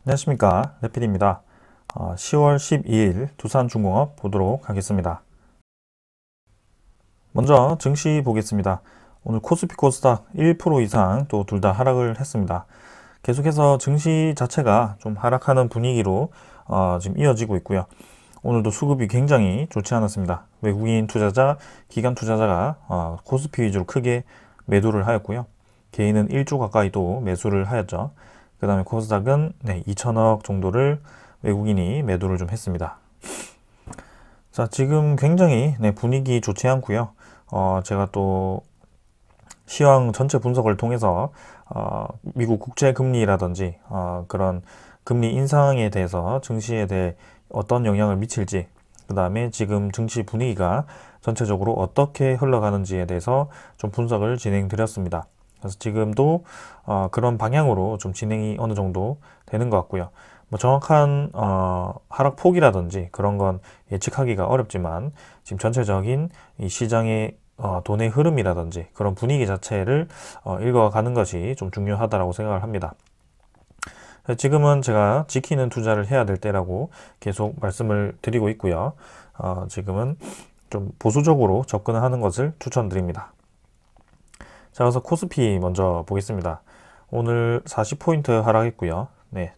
안녕하십니까, 레필입니다. 10월 12일 두산중공업 보도록 하겠습니다. 먼저 증시 보겠습니다. 오늘 코스피 코스닥 1% 이상 또 둘 다 하락을 했습니다. 계속해서 증시 자체가 좀 하락하는 분위기로 지금 이어지고 있고요. 오늘도 수급이 굉장히 좋지 않았습니다. 외국인 투자자, 기관 투자자가 코스피 위주로 크게 매도를 하였고요. 개인은 1조 가까이도 매수를 하였죠. 그 다음에 코스닥은 2천억 정도를 외국인이 매도를 좀 했습니다. 자, 지금 굉장히 분위기 좋지 않고요. 제가 또 시황 전체 분석을 통해서 미국 국채 금리라든지 그런 금리 인상에 대해서 증시에 대해 어떤 영향을 미칠지, 그 다음에 지금 증시 분위기가 전체적으로 어떻게 흘러가는지에 대해서 좀 분석을 진행드렸습니다. 그래서 지금도 그런 방향으로 좀 진행이 어느 정도 되는 것 같고요. 뭐 정확한 하락폭이라든지 그런 건 예측하기가 어렵지만 지금 전체적인 이 시장의 돈의 흐름이라든지 그런 분위기 자체를 읽어가는 것이 좀 중요하다고 생각을 합니다. 지금은 제가 지키는 투자를 해야 될 때라고 계속 말씀을 드리고 있고요. 지금은 좀 보수적으로 접근하는 것을 추천드립니다. 자, 그래서 코스피 먼저 보겠습니다. 오늘 40포인트 하락했고요.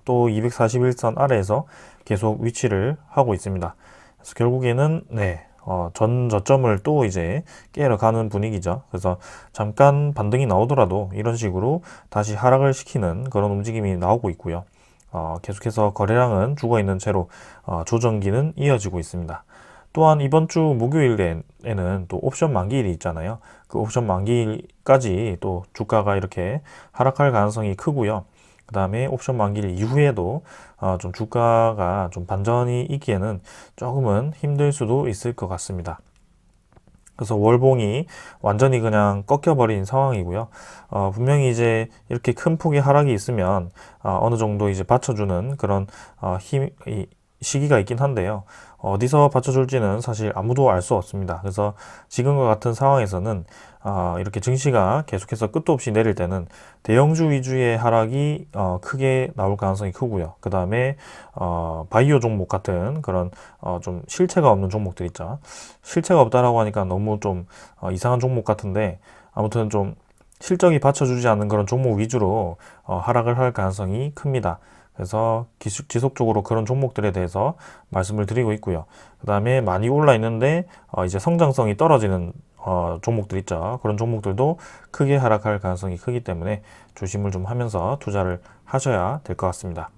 또 241선 아래에서 계속 위치를 하고 있습니다. 그래서 결국에는 전 저점을 또 이제 깨러 가는 분위기죠. 그래서 잠깐 반등이 나오더라도 이런 식으로 다시 하락을 시키는 그런 움직임이 나오고 있고요. 계속해서 거래량은 죽어있는 채로 조정기는 이어지고 있습니다. 또한 이번 주 목요일에는 또 옵션 만기일이 있잖아요. 그 옵션 만기일까지 또 주가가 이렇게 하락할 가능성이 크고요. 그 다음에 옵션 만기일 이후에도 좀 주가가 좀 반전이 있기에는 조금은 힘들 수도 있을 것 같습니다. 그래서 월봉이 완전히 그냥 꺾여버린 상황이고요. 분명히 이제 이렇게 큰 폭의 하락이 있으면 어느 정도 이제 받쳐주는 그런 시기가 있긴 한데요. 어디서 받쳐줄지는 사실 아무도 알 수 없습니다. 그래서 지금과 같은 상황에서는 이렇게 증시가 계속해서 끝도 없이 내릴 때는 대형주 위주의 하락이 크게 나올 가능성이 크고요. 그 다음에 바이오 종목 같은 그런 좀 실체가 없는 종목들 있죠. 실체가 없다라고 하니까 너무 좀 이상한 종목 같은데, 아무튼 좀 실적이 받쳐주지 않는 그런 종목 위주로 하락을 할 가능성이 큽니다. 그래서 지속적으로 그런 종목들에 대해서 말씀을 드리고 있고요. 그 다음에 많이 올라 있는데 이제 성장성이 떨어지는 종목들 있죠. 그런 종목들도 크게 하락할 가능성이 크기 때문에 조심을 좀 하면서 투자를 하셔야 될 것 같습니다.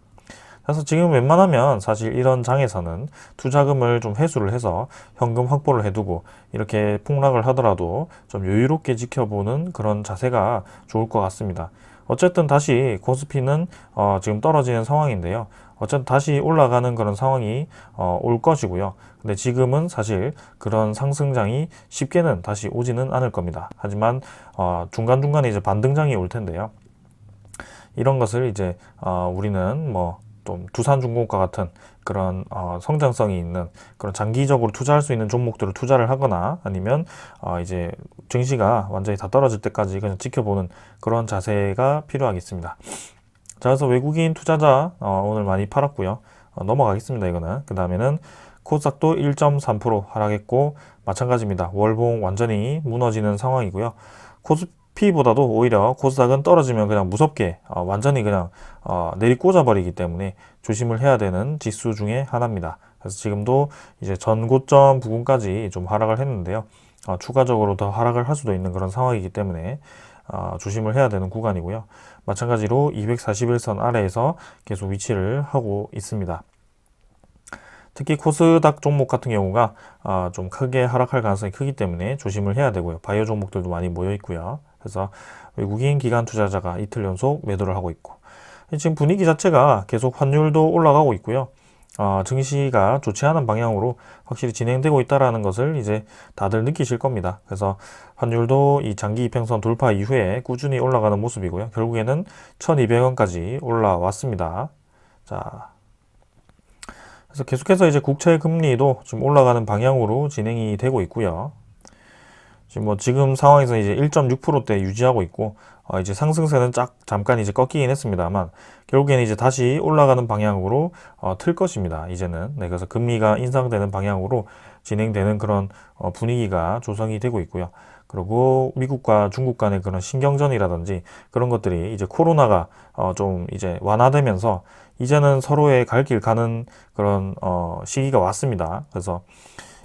그래서 지금 웬만하면 사실 이런 장에서는 투자금을 좀 회수를 해서 현금 확보를 해두고 이렇게 폭락을 하더라도 좀 여유롭게 지켜보는 그런 자세가 좋을 것 같습니다. 어쨌든 다시 코스피는 지금 떨어지는 상황인데요. 어쨌든 다시 올라가는 그런 상황이 올 것이고요. 근데 지금은 사실 그런 상승장이 쉽게는 다시 오지는 않을 겁니다. 하지만 중간중간에 이제 반등장이 올 텐데요. 이런 것을 이제 우리는 뭐 좀 두산중공업과 같은 그런 성장성이 있는 그런 장기적으로 투자할 수 있는 종목들을 투자를 하거나 아니면 이제 증시가 완전히 다 떨어질 때까지 그냥 지켜보는 그런 자세가 필요하겠습니다. 자, 그래서 외국인 투자자 오늘 많이 팔았고요. 넘어가겠습니다. 이거는 그 다음에는 코스닥도 1.3% 하락했고 마찬가지입니다. 월봉 완전히 무너지는 상황이고요. 코스피보다도 오히려 코스닥은 떨어지면 그냥 무섭게 완전히 그냥 내리꽂아 버리기 때문에 조심을 해야 되는 지수 중에 하나입니다. 그래서 지금도 이제 전고점 부근까지 좀 하락을 했는데요. 추가적으로 더 하락을 할 수도 있는 그런 상황이기 때문에 조심을 해야 되는 구간이고요. 마찬가지로 241선 아래에서 계속 위치를 하고 있습니다. 특히 코스닥 종목 같은 경우가 좀 크게 하락할 가능성이 크기 때문에 조심을 해야 되고요. 바이오 종목들도 많이 모여 있고요. 그래서 외국인 기관 투자자가 이틀 연속 매도를 하고 있고, 지금 분위기 자체가 계속 환율도 올라가고 있고요. 증시가 좋지 않은 방향으로 확실히 진행되고 있다는 것을 이제 다들 느끼실 겁니다. 그래서 환율도 이 장기 이평선 돌파 이후에 꾸준히 올라가는 모습이고요. 결국에는 1200원까지 올라왔습니다. 자, 그래서 계속해서 이제 국채 금리도 좀 올라가는 방향으로 진행이 되고 있고요. 지금 상황에서 이제 1.6%대 유지하고 있고, 이제 상승세는 잠깐 이제 꺾이긴 했습니다만 결국에는 이제 다시 올라가는 방향으로 틀 것입니다. 이제는. 네, 그래서 금리가 인상되는 방향으로 진행되는 그런 분위기가 조성이 되고 있고요. 그리고 미국과 중국 간의 그런 신경전이라든지 그런 것들이 이제 코로나가 좀 이제 완화되면서 이제는 서로의 갈 길 가는 그런 시기가 왔습니다. 그래서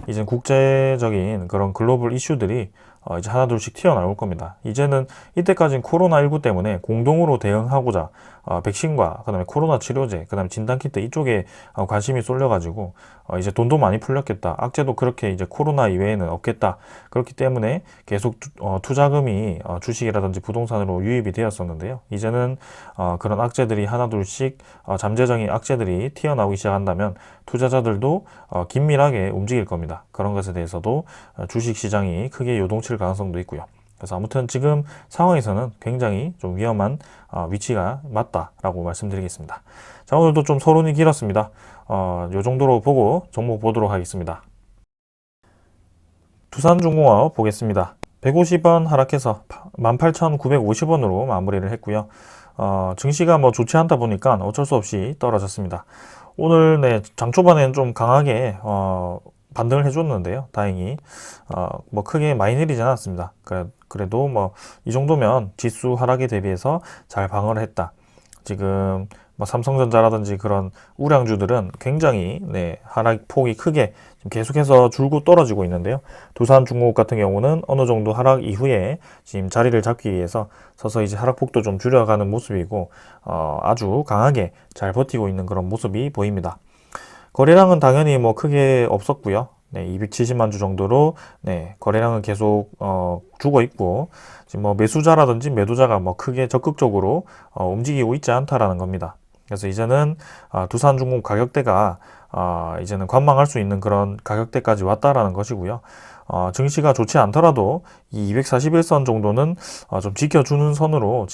이제 국제적인 그런 글로벌 이슈들이 이제 하나둘씩 튀어나올 겁니다. 이제는 이때까지는 코로나19 때문에 공동으로 대응하고자 백신과 그다음에 코로나 치료제, 그다음에 진단키트 이쪽에 관심이 쏠려가지고 이제 돈도 많이 풀렸겠다. 악재도 그렇게 이제 코로나 이외에는 없겠다. 그렇기 때문에 계속 투자금이 주식이라든지 부동산으로 유입이 되었었는데요. 이제는 그런 악재들이 하나둘씩 잠재적인 악재들이 튀어나오기 시작한다면 투자자들도 긴밀하게 움직일 겁니다. 그런 것에 대해서도 주식 시장이 크게 요동칠 가능성도 있고요. 그래서 아무튼 지금 상황에서는 굉장히 좀 위험한 위치가 맞다라고 말씀드리겠습니다. 자, 오늘도 좀 서론이 길었습니다. 요 정도로 보고 종목 보도록 하겠습니다. 두산중공업 보겠습니다. 150원 하락해서 18,950원으로 마무리를 했고요. 증시가 뭐 좋지 않다 보니까 어쩔 수 없이 떨어졌습니다. 오늘 네, 장 초반에는 좀 강하게 반등을 해줬는데요. 다행히 뭐 크게 많이 내리진 않았습니다. 그래도 뭐 이 정도면 지수 하락에 대비해서 잘 방어를 했다. 지금 뭐 삼성전자라든지 그런 우량주들은 굉장히 네, 하락폭이 크게 계속해서 줄고 떨어지고 있는데요. 두산중공업 같은 경우는 어느 정도 하락 이후에 지금 자리를 잡기 위해서 서서히 이제 하락폭도 좀 줄여가는 모습이고 아주 강하게 잘 버티고 있는 그런 모습이 보입니다. 거래량은 당연히 뭐 크게 없었고요. 네, 270만 주 정도로 네, 거래량은 계속 주고 있고 지금 뭐 매수자라든지 매도자가 뭐 크게 적극적으로 움직이고 있지 않다라는 겁니다. 그래서 이제는 두산중공업 가격대가 이제는 관망할 수 있는 그런 가격대까지 왔다라는 것이고요. 증시가 좋지 않더라도 이 241선 정도는 좀 지켜주는 선으로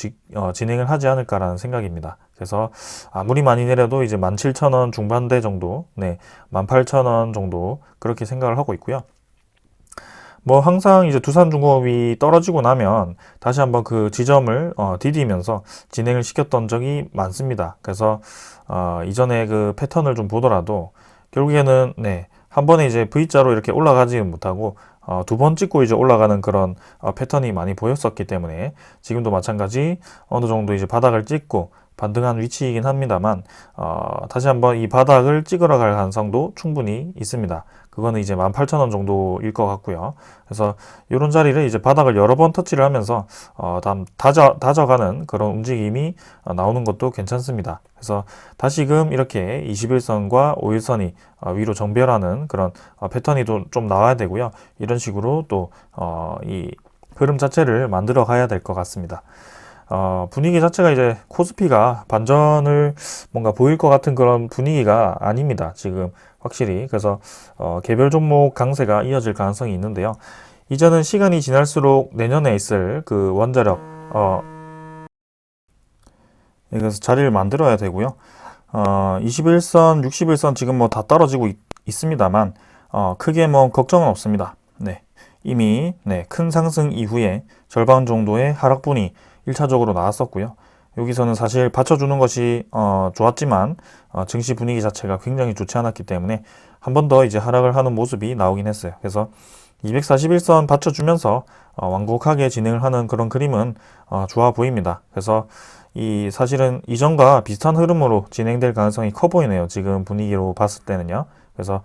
진행을 하지 않을까라는 생각입니다. 그래서 아무리 많이 내려도 이제 17,000원 중반대 정도, 네, 18,000원 정도 그렇게 생각을 하고 있고요. 뭐 항상 이제 두산중공업이 떨어지고 나면 다시 한번 그 지점을 디디면서 진행을 시켰던 적이 많습니다. 그래서 이전에 그 패턴을 좀 보더라도 결국에는 네, 한 번에 이제 V자로 이렇게 올라가지는 못하고 두 번 찍고 이제 올라가는 그런 패턴이 많이 보였었기 때문에 지금도 마찬가지 어느 정도 이제 바닥을 찍고 반등한 위치이긴 합니다만 다시 한번 이 바닥을 찍으러 갈 가능성도 충분히 있습니다. 그거는 이제 18,000원 정도일 것 같고요. 그래서 이런 자리를 이제 바닥을 여러 번 터치를 하면서 다져가는 그런 움직임이 나오는 것도 괜찮습니다. 그래서 다시금 이렇게 21선과 5일선이 위로 정별하는 그런 패턴이 좀 나와야 되고요. 이런 식으로 또 이 흐름 자체를 만들어 가야 될 것 같습니다. 분위기 자체가 이제 코스피가 반전을 뭔가 보일 것 같은 그런 분위기가 아닙니다. 지금 확실히. 그래서 개별 종목 강세가 이어질 가능성이 있는데요. 이제는 시간이 지날수록 내년에 있을 그 원자력 그래서 자리를 만들어야 되고요. 21선, 61선 지금 뭐 다 떨어지고 있습니다만 크게 뭐 걱정은 없습니다. 네. 이미 네, 큰 상승 이후에 절반 정도의 하락분이 1차적으로 나왔었고요. 여기서는 사실 받쳐주는 것이 좋았지만 증시 분위기 자체가 굉장히 좋지 않았기 때문에 한 번 더 이제 하락을 하는 모습이 나오긴 했어요. 그래서 241선 받쳐주면서 완곡하게 진행을 하는 그런 그림은 좋아 보입니다. 그래서 이 사실은 이전과 비슷한 흐름으로 진행될 가능성이 커 보이네요. 지금 분위기로 봤을 때는요. 그래서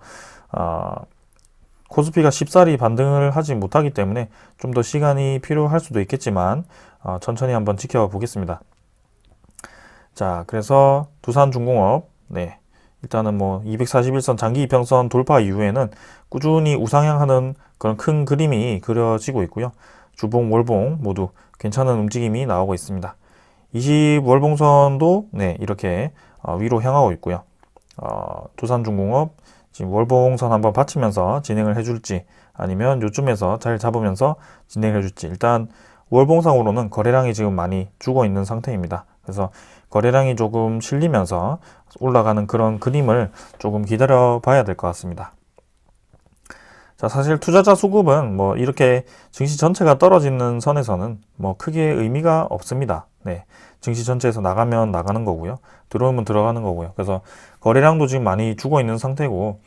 코스피가 쉽사리 반등을 하지 못하기 때문에 좀 더 시간이 필요할 수도 있겠지만 천천히 한번 지켜보겠습니다. 자, 그래서 두산중공업 네, 일단은 뭐 241선 장기 이평선 돌파 이후에는 꾸준히 우상향하는 그런 큰 그림이 그려지고 있고요. 주봉, 월봉 모두 괜찮은 움직임이 나오고 있습니다. 20월봉선도 네, 이렇게 위로 향하고 있고요. 두산중공업 지금 월봉선 한번 받치면서 진행을 해줄지 아니면 요쯤에서 잘 잡으면서 진행을 해줄지 일단 월봉상으로는 거래량이 지금 많이 죽어 있는 상태입니다. 그래서 거래량이 조금 실리면서 올라가는 그런 그림을 조금 기다려 봐야 될 것 같습니다. 자, 사실 투자자 수급은 뭐 이렇게 증시 전체가 떨어지는 선에서는 뭐 크게 의미가 없습니다. 네. 증시 전체에서 나가면 나가는 거고요. 들어오면 들어가는 거고요. 그래서 거래량도 지금 많이 죽어 있는 상태고,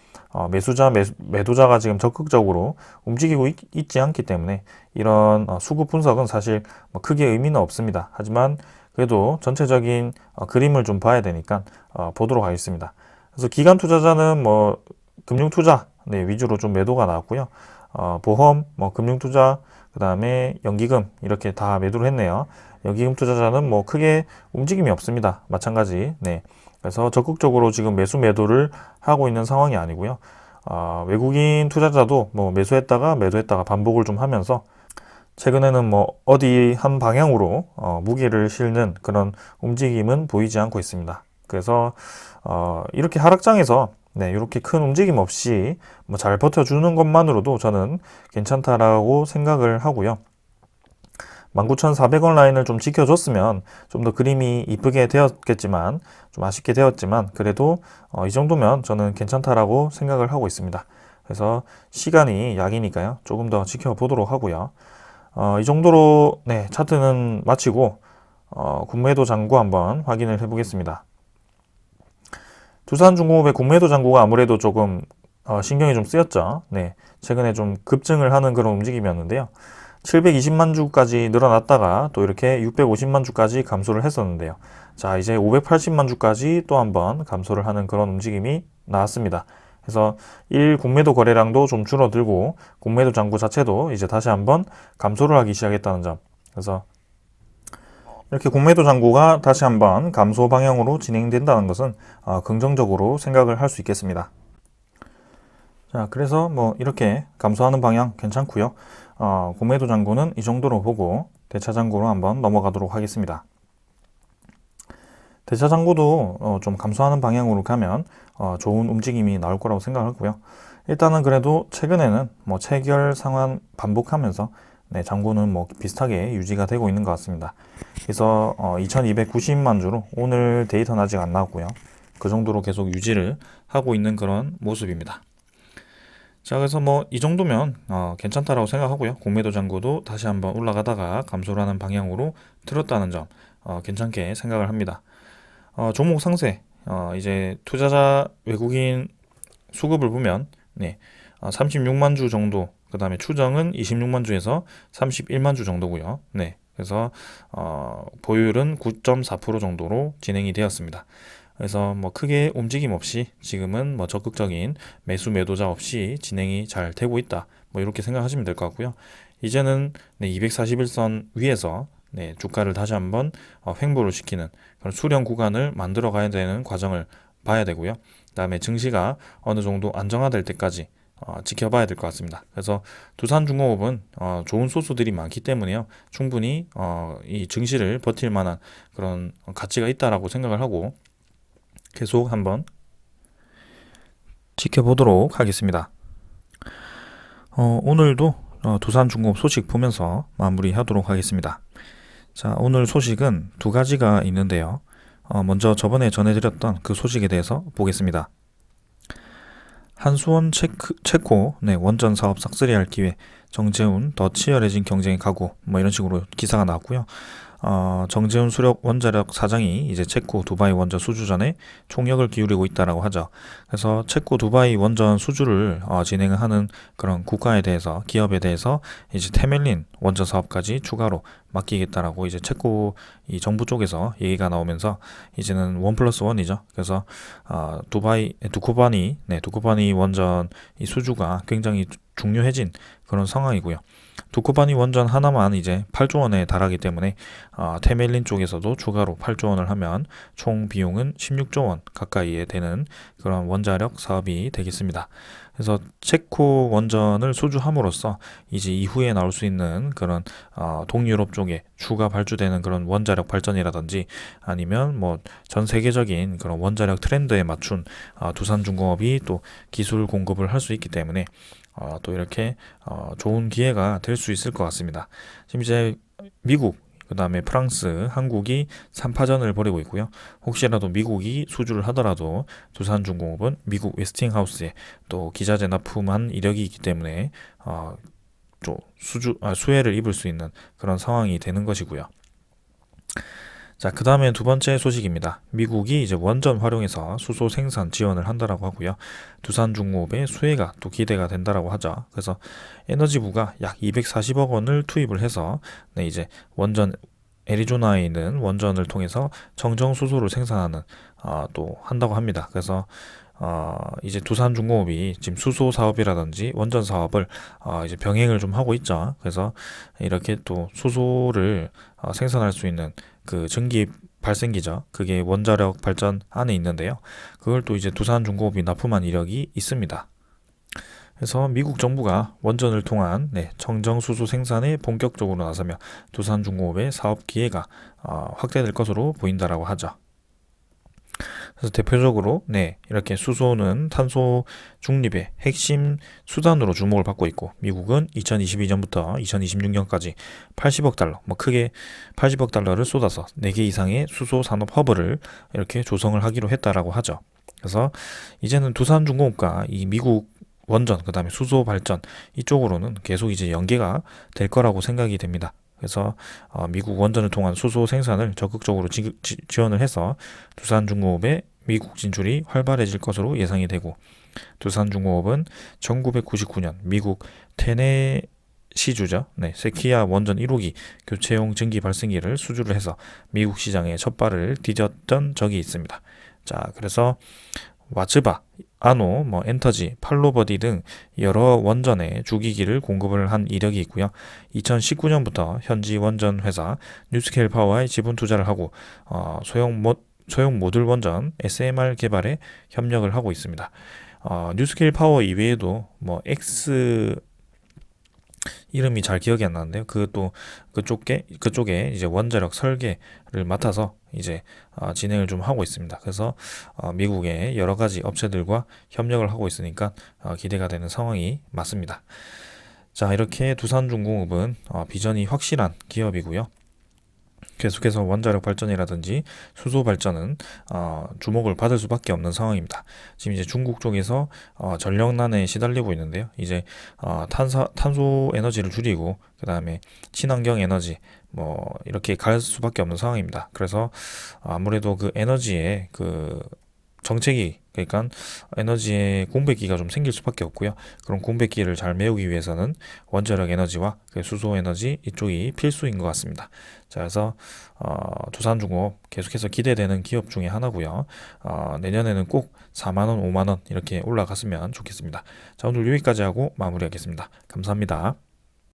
매도자가 지금 적극적으로 움직이고 있지 않기 때문에 이런 수급 분석은 사실 뭐 크게 의미는 없습니다. 하지만 그래도 전체적인 그림을 좀 봐야 되니까 보도록 하겠습니다. 그래서 기관 투자자는 뭐 금융투자 위주로 좀 매도가 나왔고요. 보험, 뭐 금융투자, 그 다음에 연기금 이렇게 다 매도를 했네요. 연기금 투자자는 뭐 크게 움직임이 없습니다. 마찬가지. 네. 그래서 적극적으로 지금 매도를 하고 있는 상황이 아니고요. 외국인 투자자도 뭐 매수했다가 매도했다가 반복을 좀 하면서 최근에는 뭐 어디 한 방향으로 무게를 실는 그런 움직임은 보이지 않고 있습니다. 그래서 이렇게 하락장에서 이렇게 큰 움직임 없이 뭐 잘 버텨주는 것만으로도 저는 괜찮다라고 생각을 하고요. 19,400원 라인을 좀 지켜줬으면 좀 더 그림이 이쁘게 되었겠지만, 좀 아쉽게 되었지만, 그래도 이 정도면 저는 괜찮다라고 생각을 하고 있습니다. 그래서 시간이 약이니까요. 조금 더 지켜보도록 하고요. 이 정도로 차트는 마치고 국매도 잔고 한번 확인을 해보겠습니다. 두산중공업의 국매도 잔고가 아무래도 조금 신경이 좀 쓰였죠. 최근에 좀 급증을 하는 그런 움직임이었는데요. 720만 주까지 늘어났다가 또 이렇게 650만 주까지 감소를 했었는데요. 자, 이제 580만 주까지 또 한번 감소를 하는 그런 움직임이 나왔습니다. 그래서 국매도 거래량도 좀 줄어들고 국매도 잔고 자체도 이제 다시 한번 감소를 하기 시작했다는 점. 그래서 이렇게 국매도 잔고가 다시 한번 감소 방향으로 진행된다는 것은 긍정적으로 생각을 할 수 있겠습니다. 자, 그래서 뭐 이렇게 감소하는 방향 괜찮고요. 국매도 잔고는 이 정도로 보고 대차 잔고로 한번 넘어가도록 하겠습니다. 대차 잔고도 좀 감소하는 방향으로 가면 좋은 움직임이 나올 거라고 생각하고요. 일단은 그래도 최근에는 뭐 체결 상황 반복하면서 잔고는 뭐 비슷하게 유지가 되고 있는 것 같습니다. 그래서 2290만 주로 오늘 데이터는 아직 안 나왔고요. 그 정도로 계속 유지를 하고 있는 그런 모습입니다. 자, 그래서 뭐 이 정도면 괜찮다라고 생각하고요. 공매도 잔고도 다시 한번 올라가다가 감소를 하는 방향으로 틀었다는 점 괜찮게 생각을 합니다. 종목 상세 이제 투자자 외국인 수급을 보면 36만 주 정도, 그 다음에 추정은 26만 주에서 31만 주 정도고요. 그래서 보유율은 9.4% 정도로 진행이 되었습니다. 그래서 뭐 크게 움직임 없이 지금은 뭐 적극적인 매수 매도자 없이 진행이 잘 되고 있다. 뭐 이렇게 생각하시면 될 것 같고요. 이제는 241선 위에서 주가를 다시 한번 횡보를 시키는 그런 수렴 구간을 만들어 가야 되는 과정을 봐야 되고요. 그다음에 증시가 어느 정도 안정화될 때까지 지켜봐야 될 것 같습니다. 그래서 두산중공업은 좋은 소수들이 많기 때문에요. 충분히 이 증시를 버틸 만한 그런 가치가 있다라고 생각을 하고 계속 한번 지켜보도록 하겠습니다. 오늘도 두산중공업 소식 보면서 마무리하도록 하겠습니다. 자, 오늘 소식은 두 가지가 있는데요. 먼저 저번에 전해드렸던 그 소식에 대해서 보겠습니다. 한수원 체코 원전 사업 싹쓸이할 기회, 정재훈 더 치열해진 경쟁에 각오, 뭐 이런 식으로 기사가 나왔고요. 정재훈 수력 원자력 사장이 이제 체코 두바이 원전 수주전에 총력을 기울이고 있다라고 하죠. 그래서 체코 두바이 원전 수주를 진행하는 그런 국가에 대해서, 기업에 대해서 이제 테멜린 원전 사업까지 추가로 맡기겠다라고 이제 체코 이 정부 쪽에서 얘기가 나오면서 이제는 1+1이죠. 그래서 두코바니 원전 이 수주가 굉장히 중요해진 그런 상황이고요. 두코바니 원전 하나만 이제 8조 원에 달하기 때문에 테멜린 쪽에서도 추가로 8조 원을 하면 총 비용은 16조 원 가까이에 되는 그런 원자력 사업이 되겠습니다. 그래서 체코 원전을 수주함으로써 이제 이후에 나올 수 있는 그런 동유럽 쪽에 추가 발주되는 그런 원자력 발전이라든지 아니면 뭐 전 세계적인 그런 원자력 트렌드에 맞춘 두산중공업이 또 기술 공급을 할 수 있기 때문에 또 이렇게 좋은 기회가 될 수 있을 것 같습니다. 지금 이제 미국 그 다음에 프랑스, 한국이 3파전을 벌이고 있고요. 혹시라도 미국이 수주를 하더라도 두산중공업은 미국 웨스팅하우스에 또 기자재 납품한 이력이 있기 때문에 또 수혜를 입을 수 있는 그런 상황이 되는 것이고요. 자, 그 다음에 두 번째 소식입니다. 미국이 이제 원전 활용해서 수소 생산 지원을 한다라고 하고요. 두산중공업의 수혜가 또 기대가 된다라고 하죠. 그래서 에너지부가 약 240억 원을 투입을 해서 이제 원전 애리조나에 있는 원전을 통해서 정정 수소를 생산하는 또 한다고 합니다. 그래서 이제 두산중공업이 지금 수소 사업이라든지 원전 사업을 이제 병행을 좀 하고 있죠. 그래서 이렇게 또 수소를 생산할 수 있는 그 전기 발생기죠. 그게 원자력 발전 안에 있는데요. 그걸 또 이제 두산중공업이 납품한 이력이 있습니다. 그래서 미국 정부가 원전을 통한 청정 수소 생산에 본격적으로 나서며 두산중공업의 사업 기회가 확대될 것으로 보인다라고 하죠. 그래서 대표적으로 이렇게 수소는 탄소 중립의 핵심 수단으로 주목을 받고 있고, 미국은 2022년부터 2026년까지 80억 달러, 크게 80억 달러를 쏟아서 4개 이상의 수소 산업 허브를 이렇게 조성을 하기로 했다라고 하죠. 그래서 이제는 두산중공업과 이 미국 원전, 그 다음에 수소 발전 이쪽으로는 계속 이제 연계가 될 거라고 생각이 됩니다. 그래서 미국 원전을 통한 수소 생산을 적극적으로 지원을 해서 두산중공업의 미국 진출이 활발해질 것으로 예상이 되고, 두산중공업은 1999년 미국 테네시주죠. 세키야 원전 1호기 교체용 전기 발생기를 수주를 해서 미국 시장에 첫 발을 디뎠던 적이 있습니다. 자, 그래서 와츠바, 아노, 엔터지, 팔로버디 등 여러 원전에 주기기를 공급을 한 이력이 있고요. 2019년부터 현지 원전 회사 뉴스케일 파워에 지분 투자를 하고 소형 모듈 원전 SMR 개발에 협력을 하고 있습니다. 뉴스케일 파워 이외에도 X 이름이 잘 기억이 안 나는데요. 그것도 그쪽에 이제 원자력 설계를 맡아서 이제 진행을 좀 하고 있습니다. 그래서 미국의 여러 가지 업체들과 협력을 하고 있으니까 기대가 되는 상황이 맞습니다. 자, 이렇게 두산중공업은 비전이 확실한 기업이고요. 계속해서 원자력 발전이라든지 수소 발전은 주목을 받을 수밖에 없는 상황입니다. 지금 이제 중국 쪽에서 전력난에 시달리고 있는데요. 이제 탄소 에너지를 줄이고 그 다음에 친환경 에너지 이렇게 갈 수밖에 없는 상황입니다. 그래서 아무래도 그 에너지의 그 정책이, 그러니까 에너지의 공백기가 좀 생길 수밖에 없고요. 그런 공백기를 잘 메우기 위해서는 원자력 에너지와 수소 에너지 이쪽이 필수인 것 같습니다. 자, 그래서 두산중공업 계속해서 기대되는 기업 중에 하나고요. 내년에는 꼭 4만 원, 5만 원 이렇게 올라갔으면 좋겠습니다. 자, 오늘 여기까지 하고 마무리하겠습니다. 감사합니다.